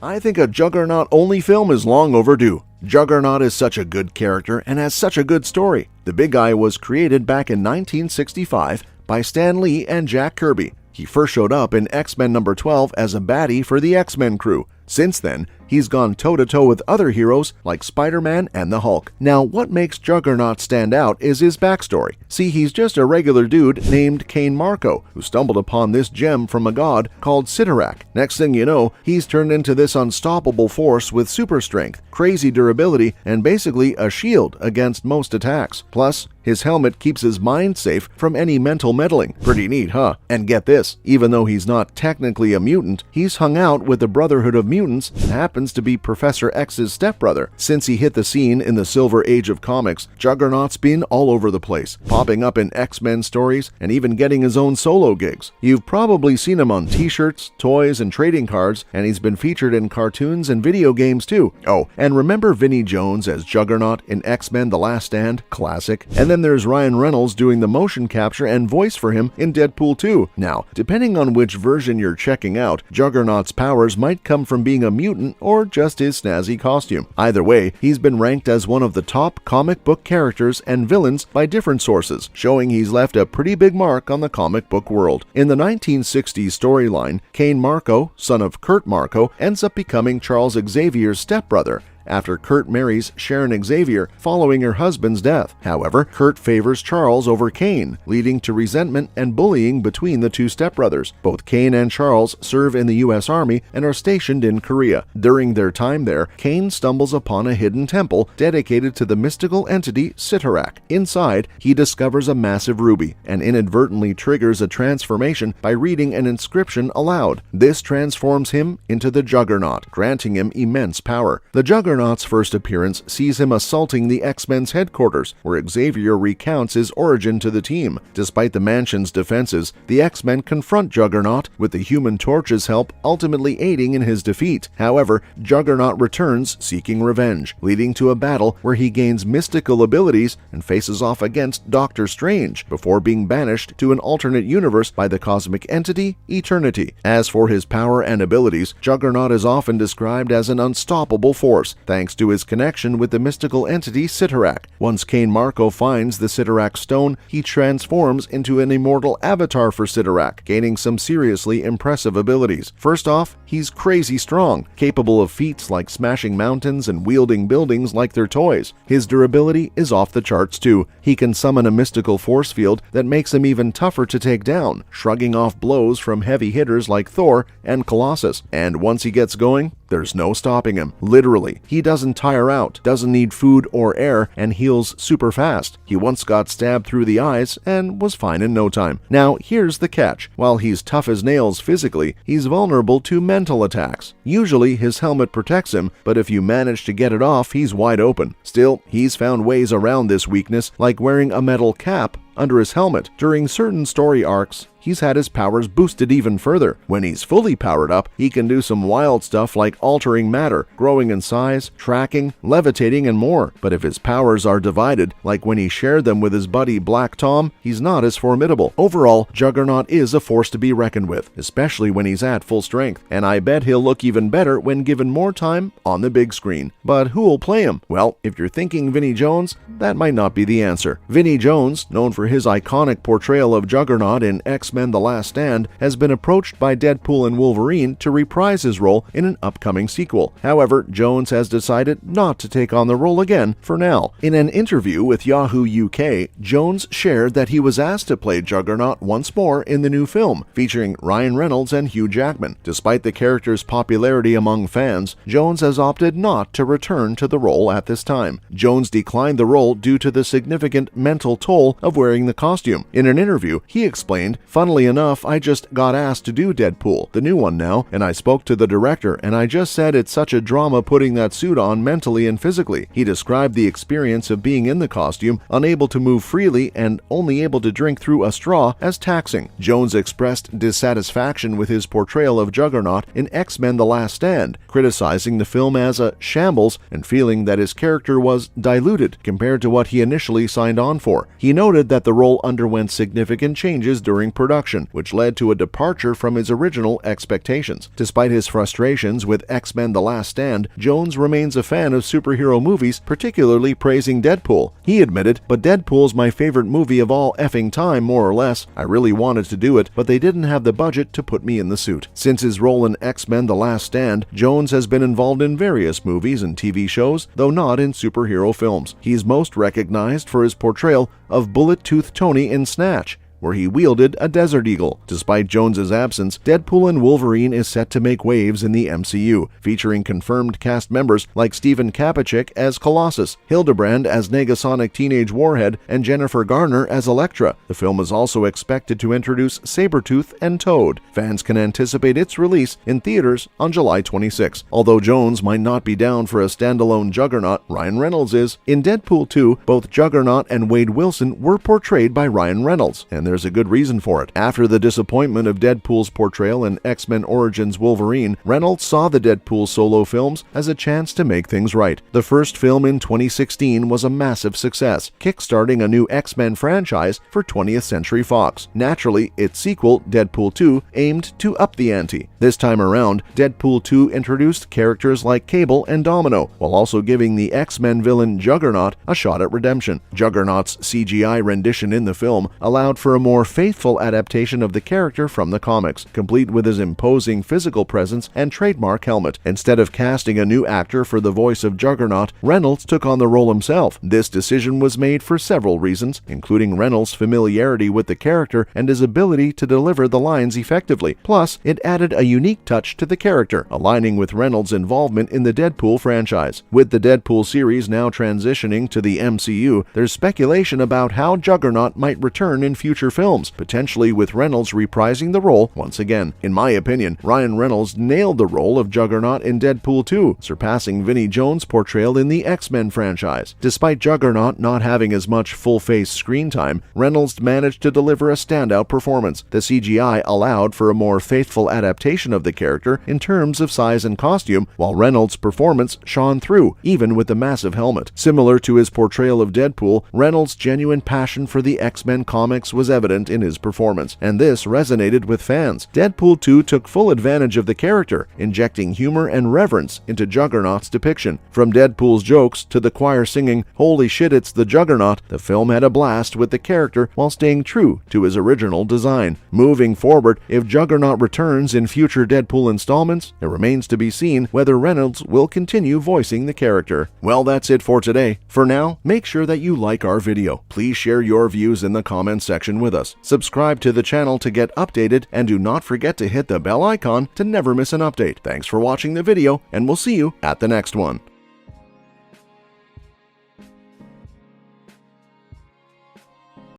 I think a Juggernaut-only film is long overdue. Juggernaut is such a good character and has such a good story. The big guy was created back in 1965 by Stan Lee and Jack Kirby. He first showed up in X-Men number 12 as a baddie for the X-Men crew. Since then, he's gone toe-to-toe with other heroes like Spider-Man and the Hulk. Now, what makes Juggernaut stand out is his backstory. See, he's just a regular dude named Cain Marko, who stumbled upon this gem from a god called Cyttorak. Next thing you know, he's turned into this unstoppable force with super strength, crazy durability, and basically a shield against most attacks. Plus, his helmet keeps his mind safe from any mental meddling. Pretty neat, huh? And get this, even though he's not technically a mutant, he's hung out with the Brotherhood of Mutants and happens to be Professor X's stepbrother. Since he hit the scene in the Silver Age of comics, Juggernaut's been all over the place, popping up in X-Men stories and even getting his own solo gigs. You've probably seen him on t-shirts, toys, and trading cards, and he's been featured in cartoons and video games too. Oh, and remember Vinnie Jones as Juggernaut in X-Men The Last Stand? Classic. And then there's Ryan Reynolds doing the motion capture and voice for him in Deadpool 2. Now, depending on which version you're checking out, Juggernaut's powers might come from being a mutant or just his snazzy costume. Either way, he's been ranked as one of the top comic book characters and villains by different sources, showing he's left a pretty big mark on the comic book world. In the 1960s storyline, Cain Marko, son of Kurt Marko, ends up becoming Charles Xavier's stepbrother after Kurt marries Sharon Xavier following her husband's death. However, Kurt favors Charles over Cain, leading to resentment and bullying between the two stepbrothers. Both Cain and Charles serve in the U.S. Army and are stationed in Korea. During their time there, Cain stumbles upon a hidden temple dedicated to the mystical entity Cyttorak. Inside, he discovers a massive ruby and inadvertently triggers a transformation by reading an inscription aloud. This transforms him into the Juggernaut, granting him immense power. The Juggernaut's first appearance sees him assaulting the X-Men's headquarters, where Xavier recounts his origin to the team. Despite the mansion's defenses, the X-Men confront Juggernaut, with the Human Torch's help ultimately aiding in his defeat. However, Juggernaut returns seeking revenge, leading to a battle where he gains mystical abilities and faces off against Doctor Strange, before being banished to an alternate universe by the cosmic entity Eternity. As for his power and abilities, Juggernaut is often described as an unstoppable force, thanks to his connection with the mystical entity Cyttorak. Once Cain Marko finds the Cyttorak stone, he transforms into an immortal avatar for Cyttorak, gaining some seriously impressive abilities. First off, he's crazy strong, capable of feats like smashing mountains and wielding buildings like they're toys. His durability is off the charts too. He can summon a mystical force field that makes him even tougher to take down, shrugging off blows from heavy hitters like Thor and Colossus. And once he gets going, there's no stopping him. Literally, he doesn't tire out, doesn't need food or air, and heals super fast. He once got stabbed through the eyes and was fine in no time. Now, here's the catch. While he's tough as nails physically, he's vulnerable to mental attacks. Usually, his helmet protects him, but if you manage to get it off, he's wide open. Still, he's found ways around this weakness, like wearing a metal cap under his helmet. During certain story arcs, he's had his powers boosted even further. When he's fully powered up, he can do some wild stuff like altering matter, growing in size, tracking, levitating, and more. But if his powers are divided, like when he shared them with his buddy Black Tom, he's not as formidable. Overall, Juggernaut is a force to be reckoned with, especially when he's at full strength, and I bet he'll look even better when given more time on the big screen. But who'll play him? Well, if you're thinking Vinnie Jones, that might not be the answer. Vinnie Jones, known for his iconic portrayal of Juggernaut in X-Men The Last Stand, has been approached by Deadpool and Wolverine to reprise his role in an upcoming sequel. However, Jones has decided not to take on the role again for now. In an interview with Yahoo UK, Jones shared that he was asked to play Juggernaut once more in the new film, featuring Ryan Reynolds and Hugh Jackman. Despite the character's popularity among fans, Jones has opted not to return to the role at this time. Jones declined the role due to the significant mental toll of wearing the costume. In an interview, he explained, "Funnily enough, I just got asked to do Deadpool, the new one now, and I spoke to the director, and I just said it's such a drama putting that suit on mentally and physically." He described the experience of being in the costume, unable to move freely and only able to drink through a straw, as taxing. Jones expressed dissatisfaction with his portrayal of Juggernaut in X-Men The Last Stand, criticizing the film as a shambles and feeling that his character was diluted compared to what he initially signed on for. He noted that that the role underwent significant changes during production, which led to a departure from his original expectations. Despite his frustrations with X-Men: The Last Stand, Jones remains a fan of superhero movies, particularly praising Deadpool. He admitted, "But Deadpool's my favorite movie of all effing time, more or less. I really wanted to do it, but they didn't have the budget to put me in the suit." Since his role in X-Men: The Last Stand, Jones has been involved in various movies and TV shows, though not in superhero films. He's most recognized for his portrayal of Bullet-Toothed Tony in Snatch, where he wielded a Desert Eagle. Despite Jones's absence, Deadpool and Wolverine is set to make waves in the MCU, featuring confirmed cast members like Stephen Kapachik as Colossus, Hildebrand as Negasonic Teenage Warhead, and Jennifer Garner as Elektra. The film is also expected to introduce Sabretooth and Toad. Fans can anticipate its release in theaters on July 26. Although Jones might not be down for a standalone Juggernaut, Ryan Reynolds is. In Deadpool 2, both Juggernaut and Wade Wilson were portrayed by Ryan Reynolds, and there's a good reason for it. After the disappointment of Deadpool's portrayal in X-Men Origins Wolverine, Reynolds saw the Deadpool solo films as a chance to make things right. The first film in 2016 was a massive success, kickstarting a new X-Men franchise for 20th Century Fox. Naturally, its sequel, Deadpool 2, aimed to up the ante. This time around, Deadpool 2 introduced characters like Cable and Domino, while also giving the X-Men villain Juggernaut a shot at redemption. Juggernaut's CGI rendition in the film allowed for a more faithful adaptation of the character from the comics, complete with his imposing physical presence and trademark helmet. Instead of casting a new actor for the voice of Juggernaut, Reynolds took on the role himself. This decision was made for several reasons, including Reynolds' familiarity with the character and his ability to deliver the lines effectively. Plus, it added a unique touch to the character, aligning with Reynolds' involvement in the Deadpool franchise. With the Deadpool series now transitioning to the MCU, there's speculation about how Juggernaut might return in future films, potentially with Reynolds reprising the role once again. In my opinion, Ryan Reynolds nailed the role of Juggernaut in Deadpool 2, surpassing Vinnie Jones' portrayal in the X-Men franchise. Despite Juggernaut not having as much full-face screen time, Reynolds managed to deliver a standout performance. The CGI allowed for a more faithful adaptation of the character in terms of size and costume, while Reynolds' performance shone through, even with the massive helmet. Similar to his portrayal of Deadpool, Reynolds' genuine passion for the X-Men comics was evident in his performance, and this resonated with fans. Deadpool 2 took full advantage of the character, injecting humor and reverence into Juggernaut's depiction. From Deadpool's jokes to the choir singing, "Holy shit, it's the Juggernaut," the film had a blast with the character while staying true to his original design. Moving forward, if Juggernaut returns in future Deadpool installments, it remains to be seen whether Reynolds will continue voicing the character. Well, that's it for today. For now, make sure that you like our video. Please share your views in the comments section with us. Subscribe to the channel to get updated, and do not forget to hit the bell icon to never miss an update. Thanks for watching the video, and we'll see you at the next one.